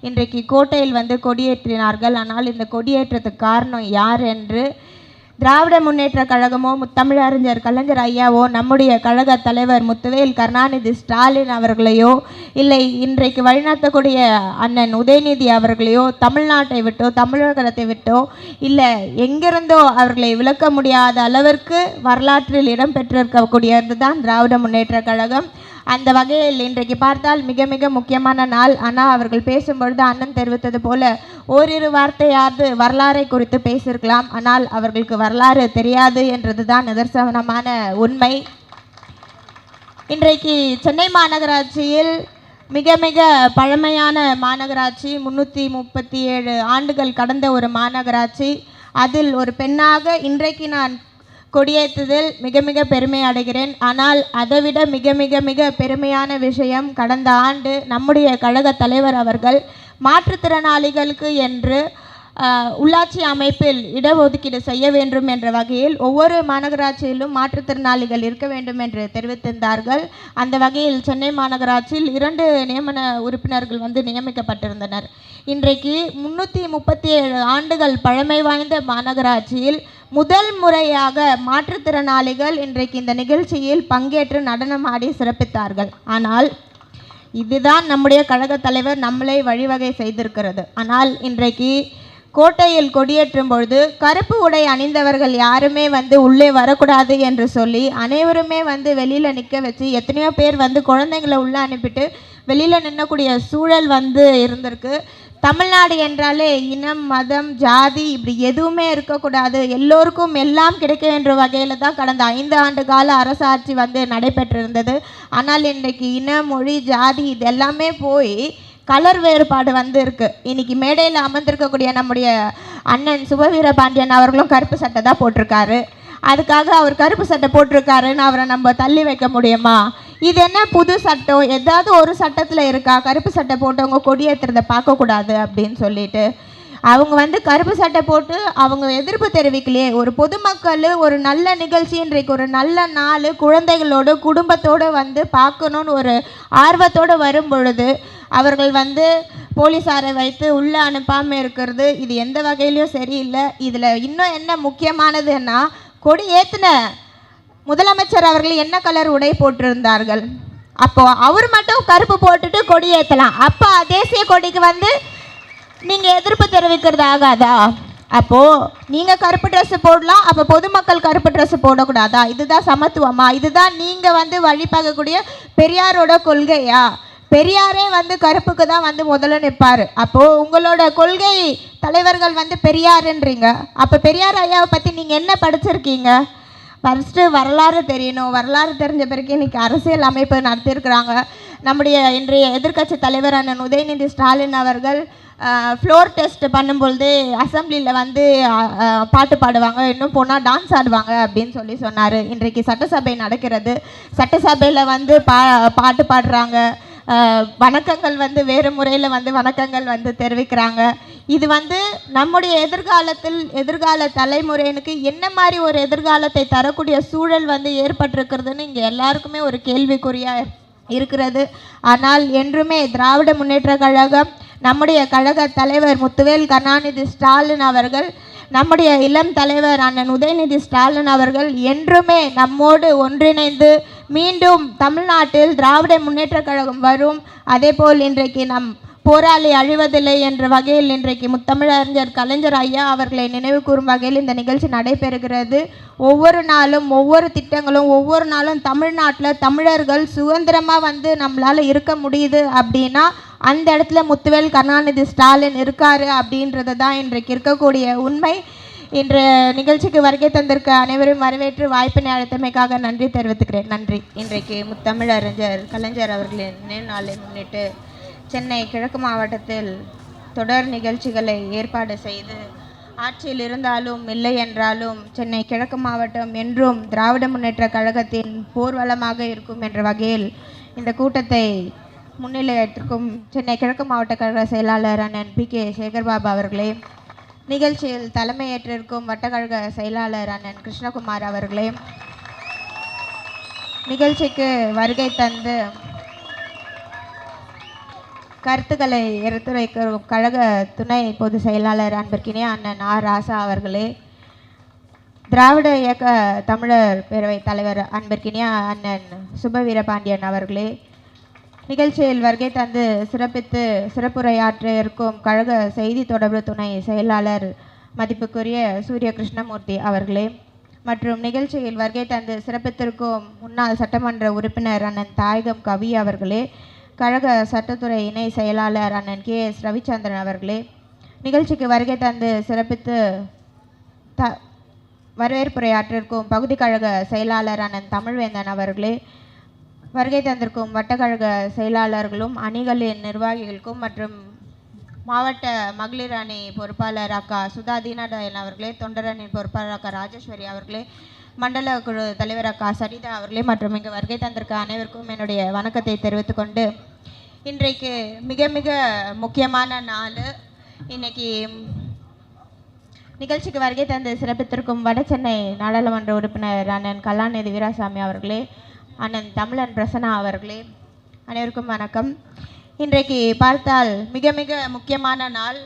இன்றைக்கு கோட்டையில் வந்து கொடியேற்றினார்கள். ஆனால் இந்த கொடியேற்றத்துக்கு காரணம் யார் என்று திராவிட முன்னேற்ற கழகமோ முத்தமிழறிஞர் கலைஞர் ஐயாவோ நம்முடைய கழக தலைவர் முத்துவேல் கருணாநிதி ஸ்டாலின் அவர்களையோ இல்லை இன்றைக்கு வழிநடத்தக்கூடிய அண்ணன் உதயநிதி அவர்களையோ தமிழ்நாட்டை விட்டோ தமிழகத்தை விட்டோ இல்லை எங்கிருந்தோ அவர்களை விளக்க முடியாத அளவிற்கு வரலாற்றில் இடம்பெற்றிருக்கக்கூடியது தான் திராவிட முன்னேற்ற கழகம். அந்த வகையில் இன்றைக்கு பார்த்தால் மிக மிக முக்கியமான நாள். ஆனால் அவர்கள் பேசும்பொழுது அண்ணன் தெரிவித்தது போல ஓரிரு வார்த்தையாவது வரலாறை குறித்து பேசியிருக்கலாம். ஆனால் அவர்களுக்கு வரலாறு தெரியாது என்றது தான் நிதர்சனமான உண்மை. இன்றைக்கு சென்னை மாநகராட்சியில் மிக மிக பழமையான மாநகராட்சி, 337 ஆண்டுகள் கடந்த ஒரு மாநகராட்சி. அதில் ஒரு பெண்ணாக இன்றைக்கு நான் கொடியேற்றுதல் மிக மிக பெருமை அடைகிறேன். ஆனால் அதைவிட மிக மிக மிக பெருமையான விஷயம், கடந்த ஆண்டு நம்முடைய கழக தலைவர் அவர்கள் மாற்றுத்திறனாளிகளுக்கு என்று உள்ளாட்சி அமைப்பில் இடஒதுக்கீடு செய்ய வேண்டும் என்ற வகையில் ஒவ்வொரு மாநகராட்சியிலும் மாற்றுத்திறனாளிகள் இருக்க வேண்டும் என்று தெரிவித்திருந்தார்கள். அந்த வகையில் சென்னை மாநகராட்சியில் 2 நியமன உறுப்பினர்கள் வந்து நியமிக்கப்பட்டிருந்தனர். இன்றைக்கு 337 ஆண்டுகள் பழமை வாய்ந்த மாநகராட்சியில் முதல் முறையாக மாற்றுத்திறனாளிகள் இன்றைக்கு இந்த நிகழ்ச்சியில் பங்கேற்று நடனமாடி சிறப்பித்தார்கள். ஆனால் இதுதான் நம்முடைய கழக தலைவர் நம்மளை வழிவகை செய்திருக்கிறது. ஆனால் இன்றைக்கு கோட்டையில் கொடியேற்றும் பொழுது கருப்பு உடை அணிந்தவர்கள் யாருமே வந்து உள்ளே வரக்கூடாது என்று சொல்லி அனைவருமே வந்து வெளியில் நிற்க வச்சு எத்தனையோ பேர் வந்து குழந்தைங்களை உள்ளே அனுப்பிட்டு வெளியில் நின்னக்கூடிய சூழல் வந்து இருந்திருக்கு. தமிழ்நாடு என்றாலே இனம் மதம் ஜாதி இப்படி எதுவுமே இருக்கக்கூடாது, எல்லோருக்கும் எல்லாம் கிடைக்க என்ற வகையில் தான் கடந்த 5 ஆண்டு கால அரசாட்சி வந்து நடைபெற்றிருந்தது. ஆனால் இன்றைக்கு இனம் மொழி ஜாதி இது எல்லாமே போய் கலர் வேறுபாடு வந்து இருக்குது. இன்றைக்கி மேடையில் அமர்ந்திருக்கக்கூடிய நம்முடைய அண்ணன் சுபவீர பாண்டியன் அவர்களும் கருப்பு சட்டை தான் போட்டிருக்காரு. அதுக்காக அவர் கருப்பு சட்டை போட்டிருக்காருன்னு அவரை நம்ம தள்ளி வைக்க முடியுமா? இது என்ன புது சட்டம்? ஏதாவது ஒரு சட்டத்தில் இருக்கா கருப்பு சட்டை போட்டவங்க கொடியேற்றுறதை பார்க்கக்கூடாது அப்படின்னு சொல்லிட்டு அவங்க வந்து கருப்பு சட்டை போட்டு அவங்க எதிர்ப்பு தெரிவிக்கலையே. ஒரு பொதுமக்கள் ஒரு நல்ல நிகழ்ச்சி, இன்றைக்கு ஒரு நல்ல நாள், குழந்தைகளோடு குடும்பத்தோடு வந்து பார்க்கணுன்னு ஒரு ஆர்வத்தோடு வரும் பொழுது அவர்கள் வந்து போலீஸாரை வைத்து உள்ளே அனுப்பாமல் இருக்கிறது இது எந்த வகையிலையும் சரியில்லை. இதில் இன்னும் என்ன முக்கியமானதுன்னா, கொடி ஏற்றின முதலமைச்சர் அவர்கள் என்ன கலர் உடை போட்டிருந்தார்கள்? அப்போ அவர் மட்டும் கருப்பு போட்டுட்டு கொடி ஏற்றலாம், அப்போ தேசிய கொடிக்கு வந்து நீங்கள் எதிர்ப்பு தெரிவிக்கிறது ஆகாதா? அப்போது நீங்கள் கருப்பு ட்ரெஸ்ஸு போடலாம், அப்போ பொதுமக்கள் கருப்பு ட்ரெஸ்ஸு போடக்கூடாதா? இதுதான் சமத்துவமா? இதுதான் நீங்கள் வந்து வழிபார்க்கக்கூடிய பெரியாரோட கொள்கையா? பெரியாரே வந்து கருப்புக்கு தான் வந்து முதல்ல நிற்பார். அப்போது உங்களோட கொள்கை தலைவர்கள் வந்து பெரியாருன்றீங்க. அப்போ பெரியார் ஐயாவை பற்றி நீங்கள் என்ன படிச்சிருக்கீங்க? ஃபஸ்ட்டு வரலாறு தெரியணும். வரலாறு தெரிஞ்ச பிறகு இன்றைக்கி அரசியல் அமைப்பு நடத்தியிருக்கிறாங்க. நம்முடைய இன்றைய எதிர்க்கட்சி தலைவர் அண்ணன் உதயநிதி ஸ்டாலின் அவர்கள் ஃப்ளோர் டெஸ்ட் பண்ணும்பொழுது அசம்பிளியில் வந்து பாட்டு பாடுவாங்க, இன்னும் போனால் டான்ஸ் ஆடுவாங்க அப்படின்னு சொல்லி சொன்னார். இன்றைக்கு சட்டசபை நடக்கிறது, சட்டசபையில் வந்து பாட்டு பாடுறாங்க, வணக்கங்கள் வந்து வேறு முறையில் வந்து வணக்கங்கள் வந்து தெரிவிக்கிறாங்க. இது வந்து நம்முடைய எதிர்கால தலைமுறையினுக்கு என்ன மாதிரி ஒரு எதிர்காலத்தை தரக்கூடிய சூழல் வந்து ஏற்பட்டிருக்கிறதுன்னு இங்கே எல்லாருக்குமே ஒரு கேள்விக்குறியாக இருக்கிறது. ஆனால் என்றுமே திராவிட முன்னேற்ற கழகம், நம்முடைய கழக தலைவர் முத்துவேல் கருணாநிதி ஸ்டாலின் அவர்கள், நம்முடைய இளம் தலைவர் அண்ணன் உதயநிதி ஸ்டாலின் அவர்கள் என்றுமே நம்மோடு ஒன்றிணைந்து மீண்டும் தமிழ்நாட்டில் திராவிட முன்னேற்ற கழகம் வரும். அதேபோல் இன்றைக்கு நம் போராளி அழிவதில்லை என்ற வகையில் இன்றைக்கு முத்தமிழறிஞர் கலைஞர் ஐயா அவர்களை நினைவு கூறும் வகையில் இந்த நிகழ்ச்சி நடைபெறுகிறது. ஒவ்வொரு நாளும் ஒவ்வொரு திட்டங்களும், ஒவ்வொரு நாளும் தமிழ்நாட்டில் தமிழர்கள் சுதந்திரமாக வந்து நம்மளால் இருக்க முடியுது அப்படின்னா அந்த இடத்துல முத்துவேல் கருணாநிதி ஸ்டாலின் இருக்கார் அப்படின்றது தான் இன்றைக்கு இருக்கக்கூடிய உண்மை. இன்று நிகழ்ச்சிக்கு வருகை தந்திருக்க அனைவரும் வரவேற்று வாய்ப்பினை அளித்தமைக்காக நன்றி தெரிவித்துக்கிறேன். நன்றி. இன்றைக்கு முத்தமிழறிஞர் கலைஞர் அவர்களின் நினைவு நாளை முன்னிட்டு சென்னை கிழக்கு மாவட்டத்தில் தொடர் நிகழ்ச்சிகளை ஏற்பாடு செய்து, ஆட்சியில் இருந்தாலும் இல்லை என்றாலும் சென்னை கிழக்கு மாவட்டம் என்றும் திராவிட முன்னேற்ற கழகத்தின் போர்வலமாக இருக்கும் என்ற வகையில் இந்த கூட்டத்தை முன்னிலையேற்றிருக்கும் சென்னை கிழக்கு மாவட்ட கழக செயலாளர் அண்ணன் PK சேகர்பாபு அவர்களே, நிகழ்ச்சியில் தலைமையேற்றிருக்கும் வட்டக்கழக செயலாளர் அண்ணன் கிருஷ்ணகுமார் அவர்களே, நிகழ்ச்சிக்கு வருகை தந்து கருத்துக்களை எடுத்துரைக்கும் கழக துணை பொதுச் செயலாளர் அன்பிற்கினிய அண்ணன் ஆர் ராசா அவர்களே, திராவிட இயக்க தமிழர் பேரவைத் தலைவர் அன்பிற்கினிய அண்ணன் சுபவீரபாண்டியன் அவர்களே, நிகழ்ச்சியில் வருகை தந்து சிறப்பித்து சிறப்புரையாற்ற இருக்கும் கழக செய்தி தொடர்பு துணை செயலாளர் மதிப்புக்குரிய சூரிய கிருஷ்ணமூர்த்தி அவர்களே, மற்றும் நிகழ்ச்சியில் வருகை தந்து சிறப்பித்திருக்கும் முன்னாள் சட்டமன்ற உறுப்பினர் அண்ணன் தாயகம் கவி அவர்களே, கழக சட்டத்துறை இணை செயலாளர் அண்ணன் KS ரவிச்சந்திரன் அவர்களே, நிகழ்ச்சிக்கு வருகை தந்து சிறப்பித்து வரவேற்புரையாற்றிருக்கும் பகுதி கழக செயலாளர் அண்ணன் தமிழ்வேந்தன் அவர்களே, வருகை தந்திருக்கும் வட்டக்கழக செயலாளர்களும் அணிகளின் நிர்வாகிகளுக்கும் மற்றும் மாவட்ட மகளிர் அணி பொறுப்பாளர் அக்கா சுதா தீனதயாளன் அவர்களே, தொண்டரணி பொறுப்பாளர் அக்கா ராஜேஸ்வரி அவர்களே, மண்டல குழு தலைவர் அக்கா சரிதா அவர்களே மற்றும் இங்கு வருகை தந்திருக்க அனைவருக்கும் என்னுடைய வணக்கத்தை தெரிவித்து கொண்டு, இன்றைக்கு மிக மிக முக்கியமான நாள். இன்னைக்கு நிகழ்ச்சிக்கு வருகை தந்து சிறப்பித்திருக்கும் வடசென்னை நாடாளுமன்ற உறுப்பினர் அண்ணன் கலாநிதி வீராசாமி அவர்களே, அண்ணன் தமிழன் பிரசன்னா அவர்களே, அனைவருக்கும் வணக்கம். இன்றைக்கு பார்த்தால் மிக மிக முக்கியமான நாள்.